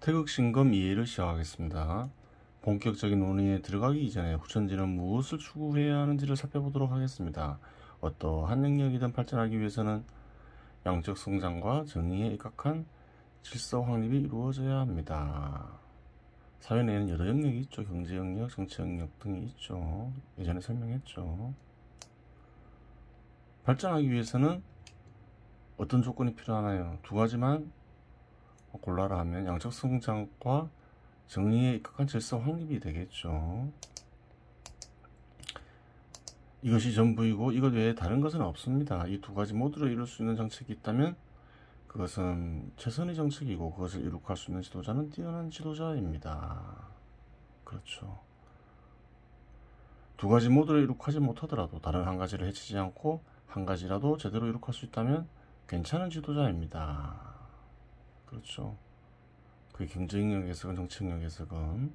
태극신검 이해를 시작하겠습니다. 본격적인 논의에 들어가기 이전에 후천지는 무엇을 추구해야 하는지를 살펴보도록 하겠습니다. 어떠한 영역이든 발전하기 위해서는 양적 성장과 정의에 입각한 질서 확립이 이루어져야 합니다. 사회 내에는 여러 영역이 있죠. 경제 영역, 정치 영역 등이 있죠. 예전에 설명했죠. 발전하기 위해서는 어떤 조건이 필요하나요? 두 가지만 골라라 하면 양적 성장과 정의에 입각한 질서 확립이 되겠죠. 이것이 전부이고 이것 외에 다른 것은 없습니다. 이 두 가지 모두를 이룰 수 있는 정책이 있다면 그것은 최선의 정책이고 그것을 이룩할 수 있는 지도자는 뛰어난 지도자입니다. 그렇죠. 두 가지 모두를 이룩하지 못하더라도 다른 한 가지를 해치지 않고 한 가지라도 제대로 이룩할 수 있다면 괜찮은 지도자입니다. 그렇죠. 그게 경제 영역에서건 정치 영역에서건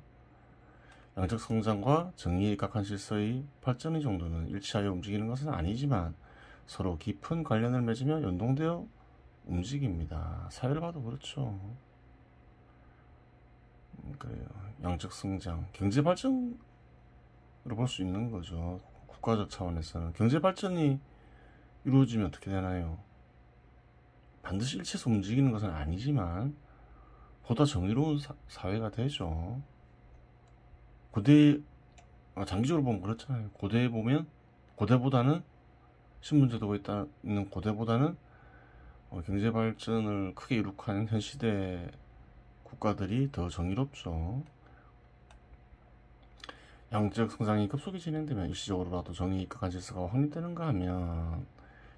양적 성장과 정의에 입각한 질서의 발전의 정도는 일치하여 움직이는 것은 아니지만 서로 깊은 관련을 맺으며 연동되어 움직입니다. 사회를 봐도 그렇죠. 그래요. 양적 성장, 경제 발전으로 볼 수 있는 거죠. 국가적 차원에서는 경제 발전이 이루어지면 어떻게 되나요? 반드시 일치해서 움직이는 것은 아니지만 보다 정의로운 사회가 되죠. 장기적으로 보면 그렇잖아요. 고대보다는 신분제도가 있는 고대보다는 경제 발전을 크게 이룩하는 현 시대 국가들이 더 정의롭죠. 양적 성장이 급속히 진행되면 일시적으로라도 정의에 입각한 질서가 확립되는가 하면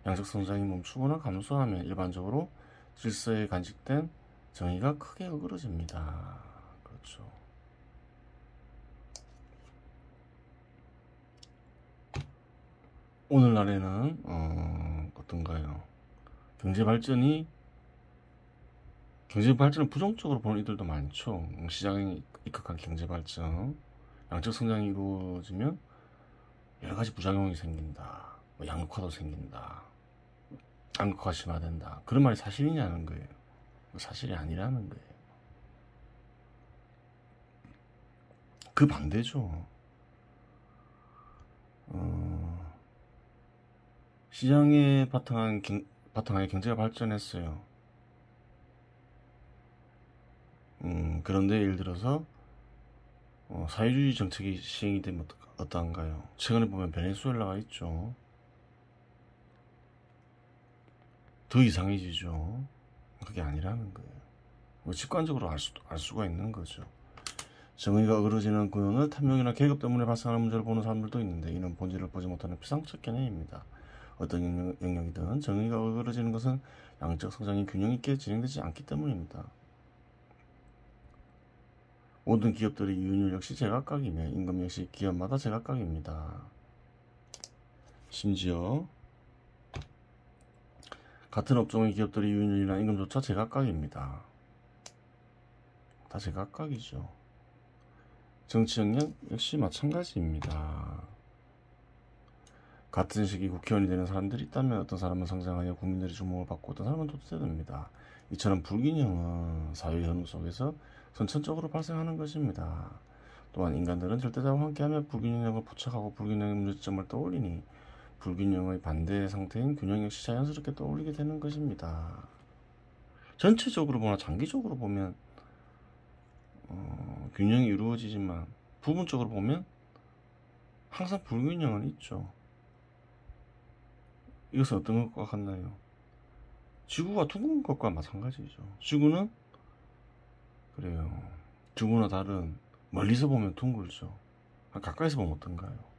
양적 성장이 멈추거나 감소하면 일반적으로 질서에 간직된 정의가 크게 어그러집니다. 그렇죠. 오늘날에는 어떤가요? 경제 발전을 부정적으로 보는 이들도 많죠. 시장에 입각한 경제 발전, 양적 성장이 이루어지면 여러 가지 부작용이 생긴다. 양극화도 생긴다. 양극화가 심화된다. 그런 말이 사실이냐는 거예요. 사실이 아니라는 거예요. 그 반대죠. 시장에 바탕하에 경제가 발전했어요. 그런데 예를 들어서 사회주의 정책이 시행이 되면 어떠한가요? 최근에 보면 베네수엘라가 있죠. 더 이상해지죠. 그게 아니라는 거예요. 직관적으로 알 수가 있는 거죠. 정의가 어그러지는 구현은 탐욕이나 계급 때문에 발생하는 문제를 보는 사람들도 있는데 이는 본질을 보지 못하는 피상적 견해입니다. 어떤 영역이든 정의가 어그러지는 것은 양적 성장이 균형 있게 진행되지 않기 때문입니다. 모든 기업들의 이윤율 역시 제각각이며 임금 역시 기업마다 제각각입니다. 심지어 같은 업종의 기업들의 이윤율이나 임금조차 제각각입니다. 다 제각각이죠. 정치 영역 역시 마찬가지입니다. 같은 시기 국회의원이 되는 사람들이 있다면 어떤 사람은 성장하여 국민들의 주목을 받고 어떤 사람은 도태됩니다. 이처럼 불균형은 사회 현우 속에서 선천적으로 발생하는 것입니다. 또한 인간들은 절대자와 함께하며 불균형을 포착하고 불균형의 문제점을 떠올리니 불균형의 반대 상태인 균형 역시 자연스럽게 떠올리게 되는 것입니다. 전체적으로 보나 장기적으로 보면 균형이 이루어지지만 부분적으로 보면 항상 불균형은 있죠. 이것은 어떤 것과 같나요? 지구가 둥근 것과 마찬가지죠. 지구는 그래요. 지구나 달은 멀리서 보면 둥글죠. 가까이서 보면 어떤가요?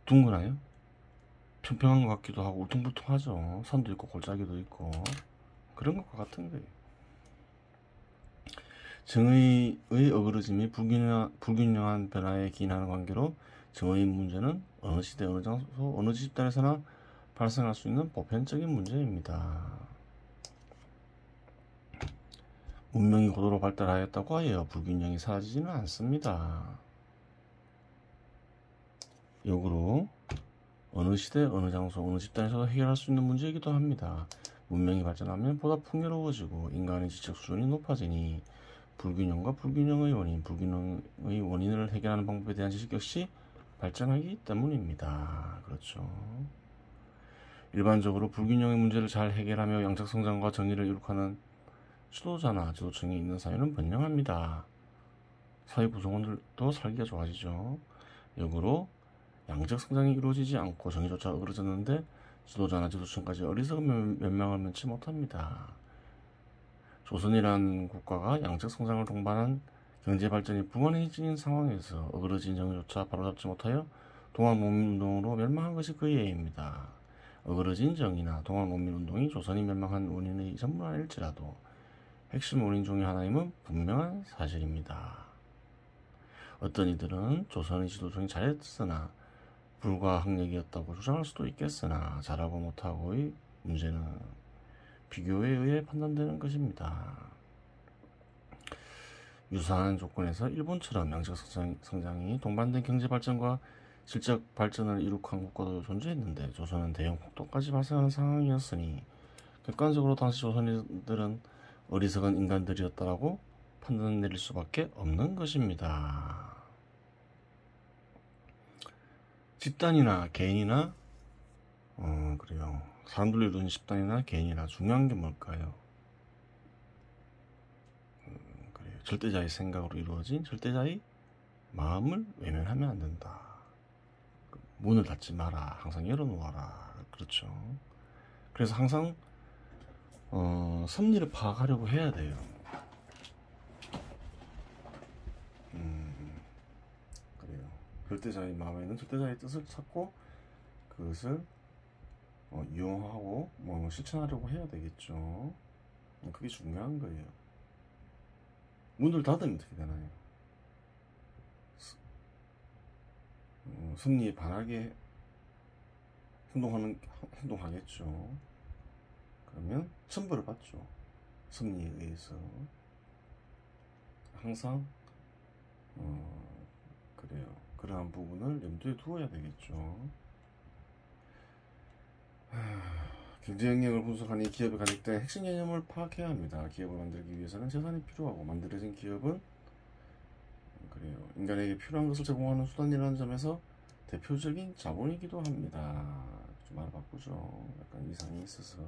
둥그나요? 평평한 것 같기도 하고 울퉁불퉁하죠. 산도 있고 골짜기도 있고 그런 것과 같은 거예요. 정의의 어그러짐이 불균형한 변화에 기인하는 관계로 정의의 문제는 어느 시대, 어느 장소, 어느 집단에서나 발생할 수 있는 보편적인 문제입니다. 문명이 고도로 발달하였다고 하여 불균형이 사라지지는 않습니다. 역으로 어느 시대, 어느 장소, 어느 집단에서도 해결할 수 있는 문제이기도 합니다. 문명이 발전하면 보다 풍요로워지고 인간의 지적 수준이 높아지니 불균형과 불균형의 원인, 불균형의 원인을 해결하는 방법에 대한 지식 역시 발전하기 때문입니다. 그렇죠. 일반적으로 불균형의 문제를 잘 해결하며 양적 성장과 정의를 이룩하는 지도자나 지도층이 있는 사회는 번영합니다. 사회 구성원들도 살기가 좋아지죠. 역으로 양적 성장이 이루어지지 않고 정의조차 어그러졌는데 지도자나 지도층까지 어리석은 면명을 면치 못합니다. 조선이란 국가가 양적 성장을 동반한 경제 발전이 붕어해진 상황에서 어그러진 정의조차 바로잡지 못하여 동학농민운동으로 멸망한 것이 그 예입니다. 어그러진 정의나 동학농민운동이 조선이 멸망한 원인의 전부 아닐지라도 핵심 원인 중의 하나임은 분명한 사실입니다. 어떤 이들은 조선의 지도층이 잘했으나 불가항력이었다고 주장할 수도 있겠으나 잘하고 못하고의 문제는 비교에 의해 판단되는 것입니다. 유사한 조건에서 일본처럼 양적 성장이 동반된 경제 발전과 질적 발전을 이룩한 국가도 존재했는데 조선은 대형 폭동까지 발생하는 상황이었으니 객관적으로 당시 조선인들은 어리석은 인간들이었다라고 판단 내릴 수밖에 없는 것입니다. 집단이나 개인이나 그래요. 사람들로 이루어진 집단이나 개인이나 중요한 게 뭘까요? 그래요. 절대자의 생각으로 이루어진 절대자의 마음을 외면하면 안 된다. 문을 닫지 마라. 항상 열어놓아라. 그렇죠. 그래서 항상 섭리를 파악하려고 해야 돼요. 그래요. 절대자의 마음에는 절대자의 뜻을 찾고 그것을 이용하고 실천하려고 해야 되겠죠. 그게 중요한 거예요. 문을 닫으면 어떻게 되나요? 섭리에 반하게 행동하겠죠. 그러면 천벌을 받죠. 섭리에 의해서. 항상 그래요. 그러한 부분을 염두에 두어야 되겠죠. 경제 영역을 분석하니 기업에 관련된 핵심 개념을 파악해야 합니다. 기업을 만들기 위해서는 재산이 필요하고 만들어진 기업은 그래요. 인간에게 필요한 것을 제공하는 수단이라는 점에서 대표적인 자본이기도 합니다. 좀 말을 바꾸죠. 약간 이상이 있어서.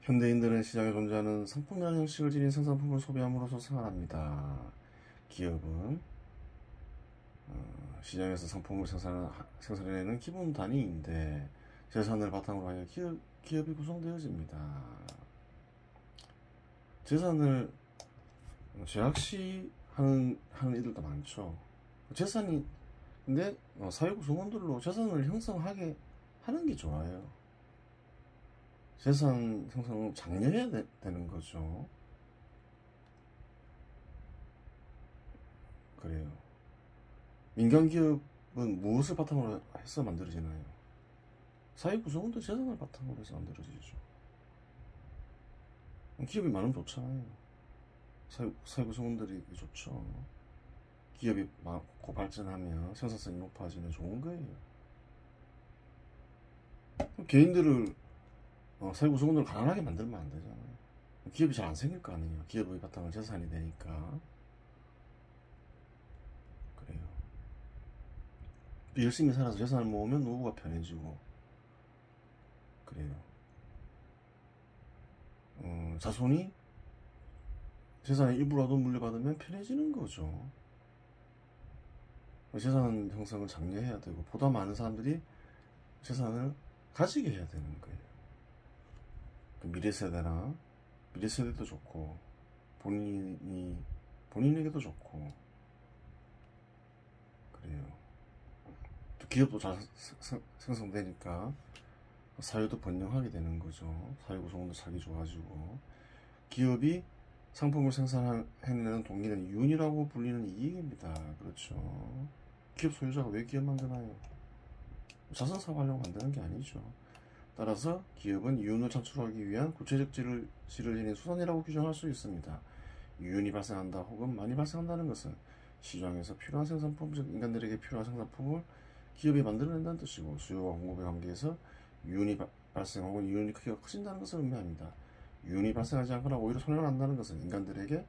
현대인들은 시장에 존재하는 상품이라는 형식을 지닌 생산품을 소비함으로써 생활합니다. 기업은 시장에서 상품을 생산해내는 기본 단위인데 재산을 바탕으로 하여 기업이 구성되어집니다. 재산을 제약시하는 이들도 많죠. 재산이 근데 사회 구성원들로 재산을 형성하게 하는 게 좋아요. 재산 형성을 장려해야 되는 거죠. 그래요. 민간기업은 무엇을 바탕으로 해서 만들어지나요? 사회 구성원도 재산을 바탕으로 해서 만들어지죠. 기업이 많으면 좋잖아요. 사회 구성원들이 좋죠. 기업이 많고 발전하면 생산성이 높아지면 좋은 거예요. 개인들을 사회 구성원들을 가난하게 만들면 안 되잖아요. 기업이 잘 안 생길 거 아니에요. 기업의 바탕은 재산이 되니까. 그래요. 열심히 살아서 재산을 모으면 노후가 편해지고 그래요. 자손이 재산의 일부라도 물려받으면 편해지는 거죠. 재산 형성을 장려해야 되고 보다 많은 사람들이 재산을 가지게 해야 되는 거예요. 미래세대도 좋고 본인에게도 좋고 그래요. 또 기업도 잘 생성되니까 사회도 번영하게 되는 거죠. 사회 구성원도 살기 좋아지고 기업이 상품을 생산해내는 동기는 윤이라고 불리는 이익입니다. 그렇죠. 기업 소유자가 왜 기업 만드나요? 자선사업 하려고 만드는 게 아니죠. 따라서 기업은 이윤을 창출하기 위한 구체적 질을 지닌 수단이라고 규정할 수 있습니다. 이윤이 발생한다 혹은 많이 발생한다는 것은 시장에서 필요한 생산품, 즉 인간들에게 필요한 생산품을 기업이 만들어낸다는 뜻이고, 수요와 공급의 관계에서 유인이 발생하고 유인이 크기가 커진다는 것을 의미합니다. 유인이 발생하지 않거나 오히려 손해가 난다는 것은 인간들에게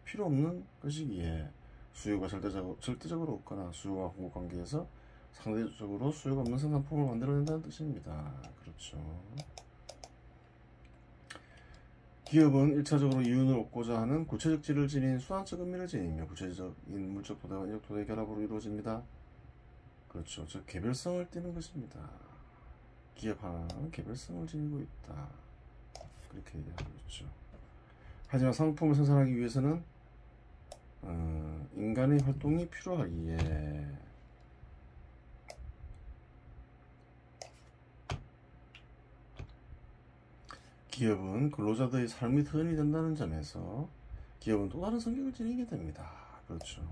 필요 없는 것이기에 수요가 절대적으로 없거나 수요와 공급 관계에서 상대적으로 수요가 없는 생산품을 만들어낸다는 뜻입니다. 그렇죠. 기업은 1차적으로 이윤을 얻고자 하는 구체적 질을 지닌 수완적 의미를 지니며 구체적인 물적 도대와 인적 도대의 결합으로 이루어집니다. 그렇죠. 즉 개별성을 띠는 것입니다. 기업 하나는 개별성을 지니고 있다. 그렇게 얘기하고 있죠. 하지만 상품을 생산하기 위해서는 인간의 활동이 필요하기에 기업은 근로자들의 삶이 터전이 된다는 점에서 기업은 또 다른 성격을 지니게 됩니다. 그렇죠.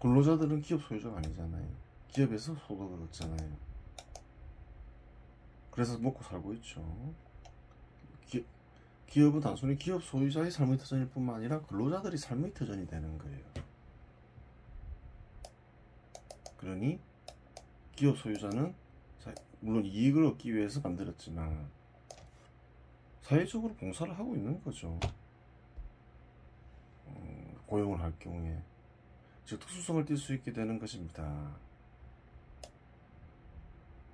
근로자들은 기업 소유자가 아니잖아요. 기업에서 소득을 얻잖아요. 그래서 먹고 살고 있죠. 기업은 단순히 기업 소유자의 삶의 터전일 뿐만 아니라 근로자들의 삶의 터전이 되는 거예요. 그러니 기업 소유자는 물론 이익을 얻기 위해서 만들었지만 사회적으로 봉사를 하고 있는 거죠. 고용을 할 경우에 즉 특수성을 띌 수 있게 되는 것입니다.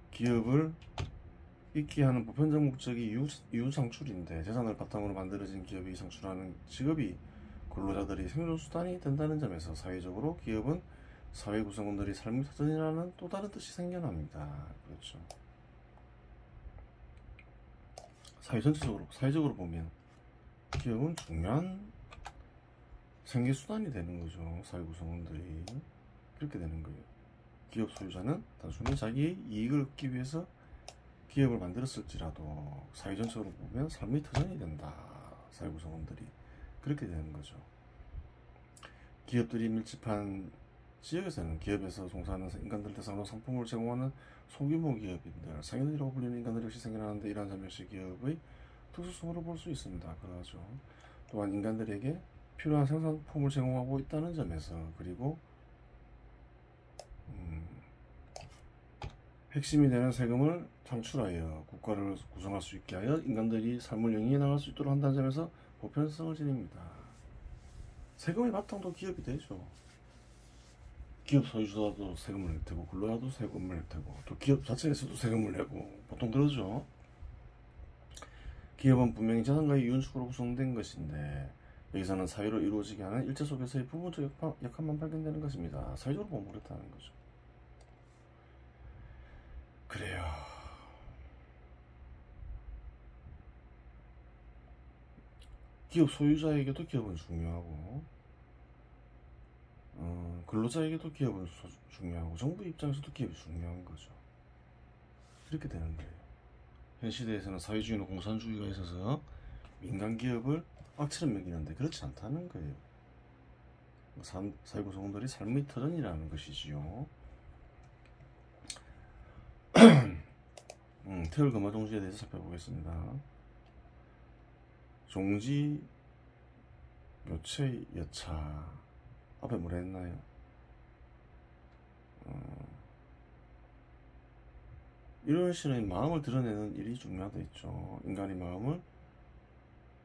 기업을 있게 하는 보편적 목적이 이윤 창출인데 재산을 바탕으로 만들어진 기업이 창출하는 직업이 근로자들이 생존 수단이 된다는 점에서 사회적으로 기업은 사회 구성원들이 삶의 터전이라는 또 다른 뜻이 생겨납니다. 그렇죠. 사회적으로 보면 기업은 중요한 생계 수단이 되는 거죠. 사회 구성원들이 그렇게 되는 거예요. 기업 소유자는 단순히 자기의 이익을 얻기 위해서 기업을 만들었을지라도 사회 전체로 보면 삶의 터전이 된다. 사회 구성원들이 그렇게 되는 거죠. 기업들이 밀집한 지역에서는 기업에서 종사하는 인간들 대상으로 상품을 제공하는 소규모 기업인들, 상인이라고 불리는 인간들이 역시 생겨나는데 이러한 점 역시 기업의 특수성으로 볼 수 있습니다. 그러죠. 또한 인간들에게 필요한 생산품을 제공하고 있다는 점에서 그리고 핵심이 되는 세금을 창출하여 국가를 구성할 수 있게 하여 인간들이 삶을 영위해 나갈 수 있도록 한다는 점에서 보편성을 지닙니다. 세금의 바탕도 기업이 되죠. 기업 소유자도 세금을 낼 테고 근로자도 세금을 낼 테고 또 기업 자체에서도 세금을 내고 보통 그러죠. 기업은 분명히 재산과의 이윤축으로 구성된 것인데 여기서는 사회로 이루어지게 하는 일체 속에서의 부분적 역할만 발견되는 것입니다. 사회적으로 보면 그렇다는 거죠. 그래요. 기업 소유자에게도 기업은 중요하고 근로자에게도 기업은 중요하고 정부 입장에서도 기업이 중요한 거죠. 이렇게 되는 거예요. 현 시대에서는 사회주의나 공산주의가 있어서 민간 기업을 악취를 매기는데 그렇지 않다는 거예요. 사회 구성원들이 삶의 터전이라는 것이지요. 태울 금화 종지에 대해서 살펴보겠습니다. 종지 묘체 여차 앞에 뭐라 했나요? 이런 신의 마음을 드러내는 일이 중요하다 했죠. 인간의 마음을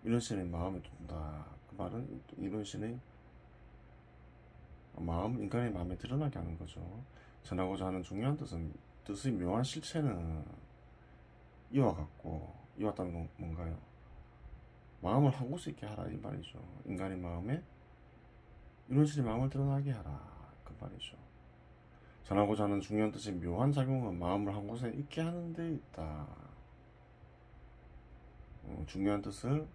이런 신의 마음에 둔다. 그 말은 이런 신의 마음, 인간의 마음에 드러나게 하는 거죠. 전하고자 하는 중요한 뜻의 묘한 실체는 이와 같고 이와 같다는 건 뭔가요? 마음을 한 곳에 있게 하라 이 말이죠. 인간의 마음에 이런 신의 마음을 드러나게 하라 그 말이죠. 전하고자 하는 중요한 뜻의 묘한 작용은 마음을 한 곳에 있게 하는 데 있다. 중요한 뜻을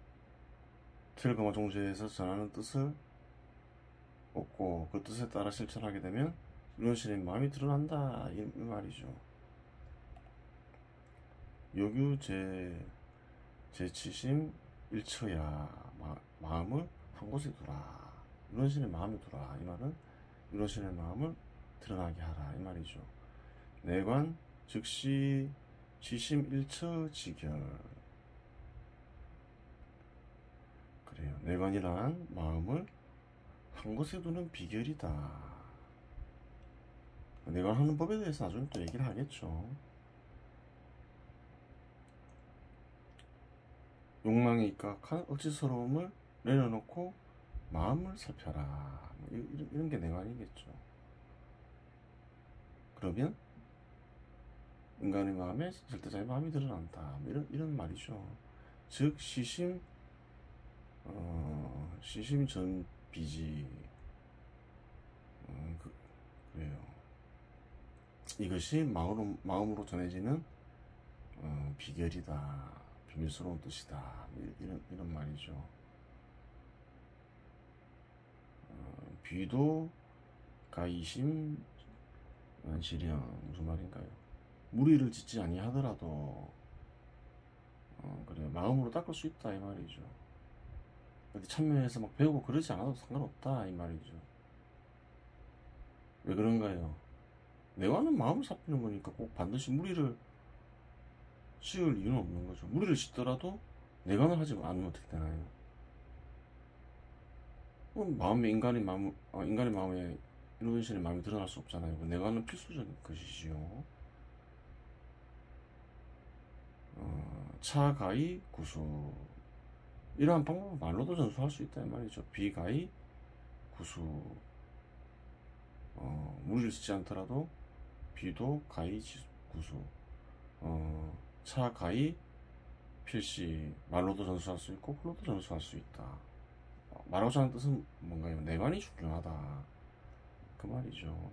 틀거마 종지에서 전하는 뜻을 얻고 그 뜻에 따라 실천하게 되면 이런 신의 마음이 드러난다 이 말이죠. 요규 제치심 일처야 마음을 한 곳에 두라. 이런 신의 마음에 두라. 이 말은 이런 신의 마음을 드러나게 하라 이 말이죠. 내관 즉시 지심 일처 지결. 그래요. 내관이란 마음을 한 곳에 두는 비결이다. 내관하는 법에 대해서 나중에 또 얘기를 하겠죠. 욕망에 입각한 억지스러움을 내려놓고 마음을 살펴라. 이런 게 내관이겠죠. 그러면 인간의 마음에 절대자의 마음이 드러난다. 이런 말이죠. 즉 시심 전비지. 그래요. 이것이 마음으로 전해지는 비결이다. 비밀스러운 뜻이다. 이런 말이죠. 비도 가이심 지령 무슨 말인가요? 무리를 짓지 아니하더라도 그래 마음으로 닦을 수 있다 이 말이죠. 어디 참여해서 막 배우고 그러지 않아도 상관없다 이 말이죠. 왜 그런가요? 내가는 마음을 살피는 거니까 꼭 반드시 무리를 지을 이유는 없는 거죠. 무리를 짓더라도 내관을 하지 않으면 어떻게 되나요? 마음에 인간의 마음에 인노벤션의 마음이 드러날 수 없잖아요. 내관은 필수적인 것이지요. 차가이 구수 이러한 방법은 말로도 전수할 수 있다 이 말이죠. 비가이 구수 무리를 짓지 않더라도 비도 가이 구수 차가이 필시 말로도 전수할 수 있고 글로도 전수할 수 있다. 말하고자 하는 뜻은 뭔가요? 내관이 중요하다 그 말이죠.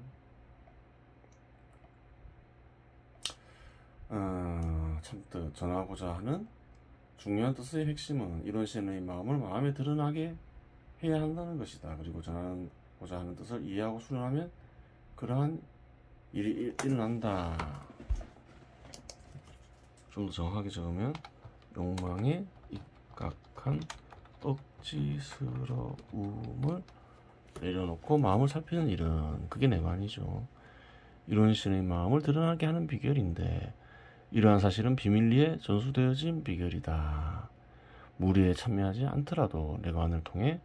참뜻 전하고자 하는 중요한 뜻의 핵심은 이런 신의 마음을 마음에 드러나게 해야 한다는 것이다. 그리고 전하고자 하는 뜻을 이해하고 수련하면 그러한 일이 일어난다. 좀 더 정확하게 적으면 욕망에 입각한 억지스러움을 내려놓고 마음을 살피는 일은 그게 내관이죠. 이런 신의 마음을 드러나게 하는 비결인데 이러한 사실은 비밀리에 전수되어진 비결이다. 무리에 참여하지 않더라도 내관을 통해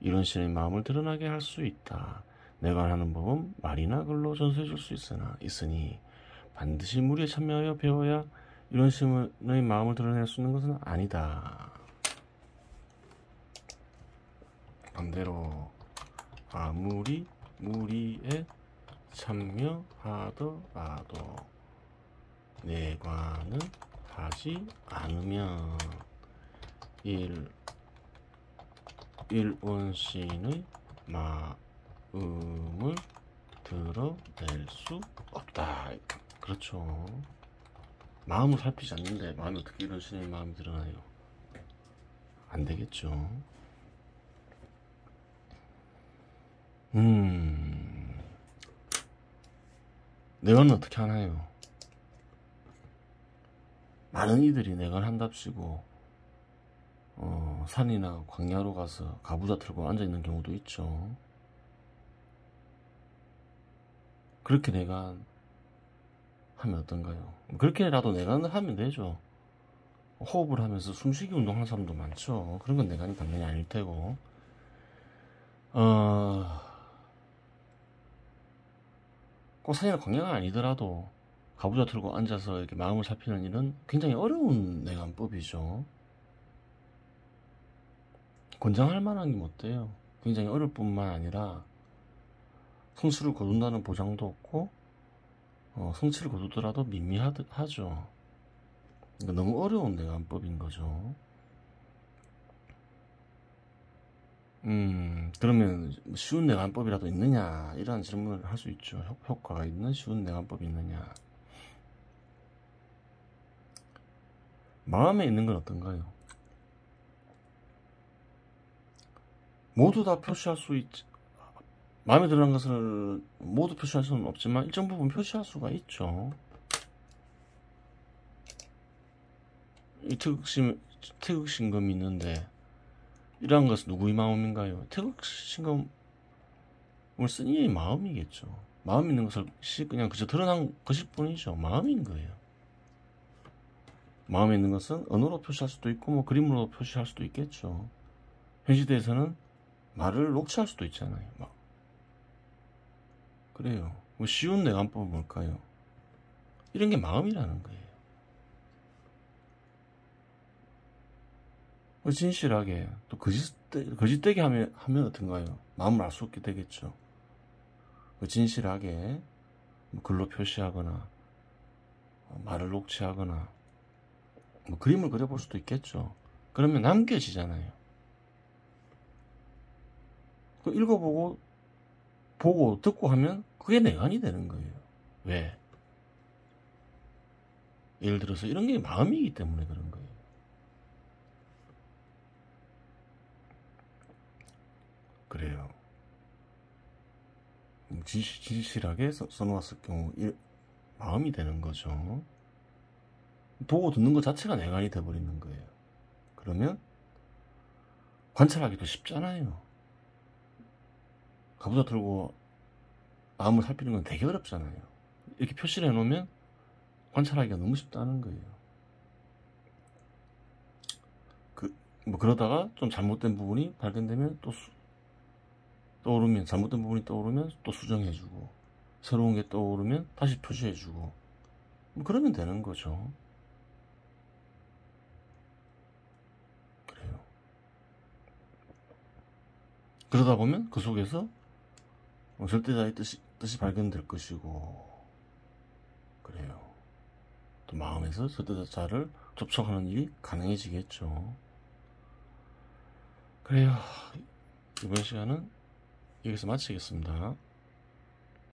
이런 신의 마음을 드러나게 할 수 있다. 내관하는 법은 말이나 글로 전수해 줄 수 있으니 반드시 무리에 참여하여 배워야 이런 신의 마음을 드러낼 수 있는 것은 아니다. 반대로 아무리 무리에 참여하더라도 내관은 하지 않으면 일원신의 마음을 드러낼 수 없다. 그렇죠. 마음을 살피지 않는데 마음이 어떻게 이런 신의 마음이 드러나요? 안 되겠죠. 내관은 어떻게 하나요? 많은 이들이 내관 한답시고 산이나 광야로 가서 가부좌 틀고 앉아있는 경우도 있죠. 그렇게 내관 하면 어떤가요? 그렇게라도 내관을 하면 되죠. 호흡을 하면서 숨쉬기 운동하는 사람도 많죠. 그런 건 내관이 당연히 아닐 테고 꼭 산이나 광야가 아니더라도 가부좌 틀고 앉아서 이렇게 마음을 살피는 일은 굉장히 어려운 내관법이죠. 권장할 만한 게 뭐 어때요? 굉장히 어려울 뿐만 아니라 성취를 거둔다는 보장도 없고 성취를 거두더라도 밋밋하죠. 그러니까 너무 어려운 내관법인 거죠. 그러면 쉬운 내관법이라도 있느냐 이런 질문을 할 수 있죠. 효과가 있는 쉬운 내관법이 있느냐. 마음에 있는 건 어떤가요? 모두 다 표시할 수 있지. 마음에 드는 것을 모두 표시할 수는 없지만 일정 부분 표시할 수가 있죠. 이 태극신금이 있는데 이러한 것은 누구의 마음인가요? 태극신금을 쓴 이의 마음이겠죠. 마음 있는 것을 그냥 그저 드러난 것일 뿐이죠. 마음인 거예요. 마음에 있는 것은 언어로 표시할 수도 있고 뭐 그림으로 표시할 수도 있겠죠. 현 시대에서는 말을 녹취할 수도 있잖아요. 그래요. 뭐 쉬운 내관법은 뭘까요? 이런 게 마음이라는 거예요. 진실하게 또 거짓되게 하면 어떤가요? 마음을 알 수 없게 되겠죠. 진실하게 글로 표시하거나 말을 녹취하거나 뭐 그림을 그려볼 수도 있겠죠. 그러면 남겨지잖아요. 읽어보고 보고 듣고 하면 그게 내관이 되는 거예요. 왜? 예를 들어서 이런 게 마음이기 때문에 그런 거예요. 그래요. 진실하게 써놓았을 경우 마음이 되는 거죠. 보고 듣는 것 자체가 내관이 돼버리는 거예요. 그러면 관찰하기도 쉽잖아요. 가부좌 들고 마음을 살피는 건 되게 어렵잖아요. 이렇게 표시를 해놓으면 관찰하기가 너무 쉽다는 거예요. 뭐 그러다가 좀 잘못된 부분이 발견되면 또 떠오르면, 잘못된 부분이 떠오르면 또 수정해주고, 새로운 게 떠오르면 다시 표시해주고, 뭐 그러면 되는 거죠. 그래요. 그러다 보면 그 속에서 절대자의 뜻이 발견될 것이고, 그래요. 또 마음에서 절대자를 접촉하는 일이 가능해지겠죠. 그래요. 이번 시간은 여기서 마치겠습니다.